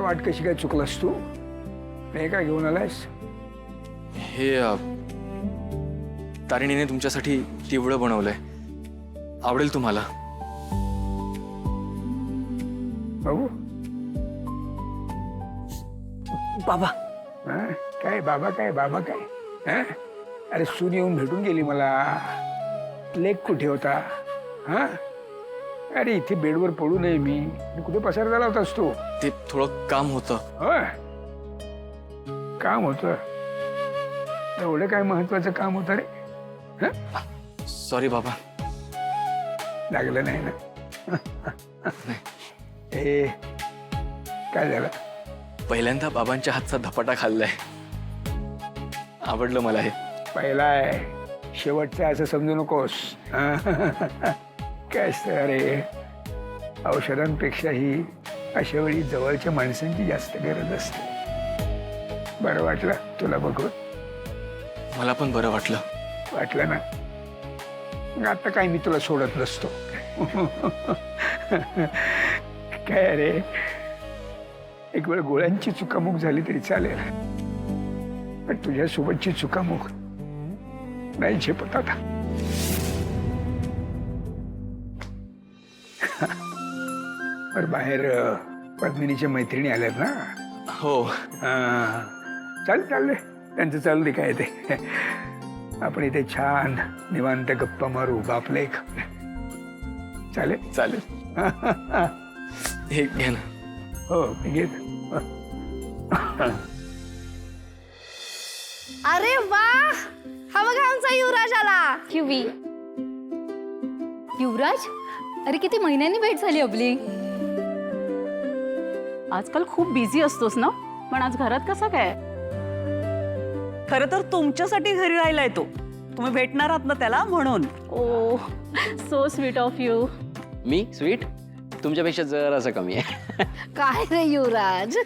वाट कशी काय चुकलास तू? हे काय घेऊन आलायस? हे तारिणीने तुमच्यासाठी चिवडं बनवलंय, आवडेल तुम्हाला. बघू. बाबा हं? काय बाबा काय बाबा काय? हं? अरे सून येऊन भेटून गेली मला. लेक कुठे होता? हा, अरे इथे बेडवर पडू नये मी. कुठे पसार झाला होतास तू? ते थोडं काम होतं. होय, काम होतं. एवढं काय महत्वाचं काम होतं रे? हं? सॉरी बाबा. लागलं नाही ना? ए, काय झालं? पहिल्यांदा बाबांच्या हातचा धपाटा खाल्लाय, आवडलं मला हे. पहिला आहे, शेवटचं असं समजू नकोस. काय असतं अरे, औषधांपेक्षाही अशा वेळी जवळच्या माणसांची जास्त गरज असते. बरं वाटलं तुला बघून? मला पण बरं वाटलं. वाटलं ना? मग आता काय मी तुला सोडत नसतो. काय अरे, एक वेळ गोळ्यांची चुकामुक झाली तरी चालेल, पण तुझ्यासोबतची चुकामुक नाही झेपत आता. पर बाहेर पद्मिनीच्या मैत्रिणी आल्यात ना? हो. चालले त्यांचं चालू दे. काय ते, आपण इथे छान निवांत गप्पा मारू, बापले एक. चालेल चालेल. हे घे ना. हो मी घेत. अरे वा, हा बघा आमचा युवराज आला. युवी, युवराज, अरे किती महिन्यांनी भेट झाली आपली. आजकाल खूप बिझी असतोस ना, पण आज घरात कसा काय? खरं तर तुमच्यासाठी घरी राहिलाय तो. तुम्ही भेटणार आहात ना त्याला, म्हणून. Oh, so sweet of you. मी स्वीट तुमच्यापेक्षा जरासं कमी आहे. काय रे युवराज?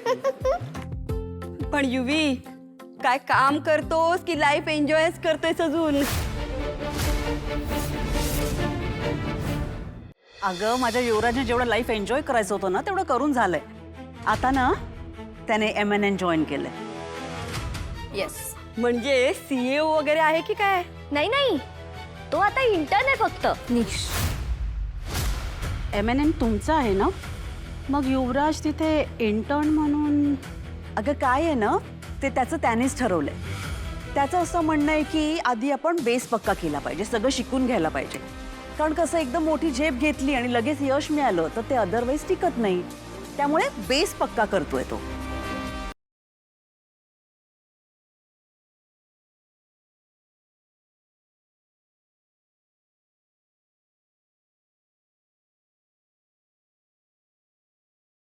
पण युवी, काय काम करतोस की लाईफ एन्जॉयच करतोयस अजून? अगं, माझ्या युवराजने जेवढं लाईफ एन्जॉय करायचं होतं ना, तेवढं करून झालंय. आता ना त्याने MNN जॉईन केलंय. येस. म्हणजे CEO वगैरे आहे की काय? नाही नाही, तो आता इंटर्न आहे फक्त. निश. MNN तुमचं आहे ना, मग युवराज तिथे इंटर्न म्हणून? अगं काय आहे ना, ते त्याचं त्यानेच ठरवलंय. त्याचं असं म्हणणं आहे की आधी आपण बेस पक्का केला पाहिजे, सगळं शिकून घ्यायला पाहिजे. कारण कसं, एकदम मोठी झेप घेतली आणि लगेच यश मिळालं तर ते अदरवाईज टिकत नाही. त्यामुळे बेस पक्का करतोय तो.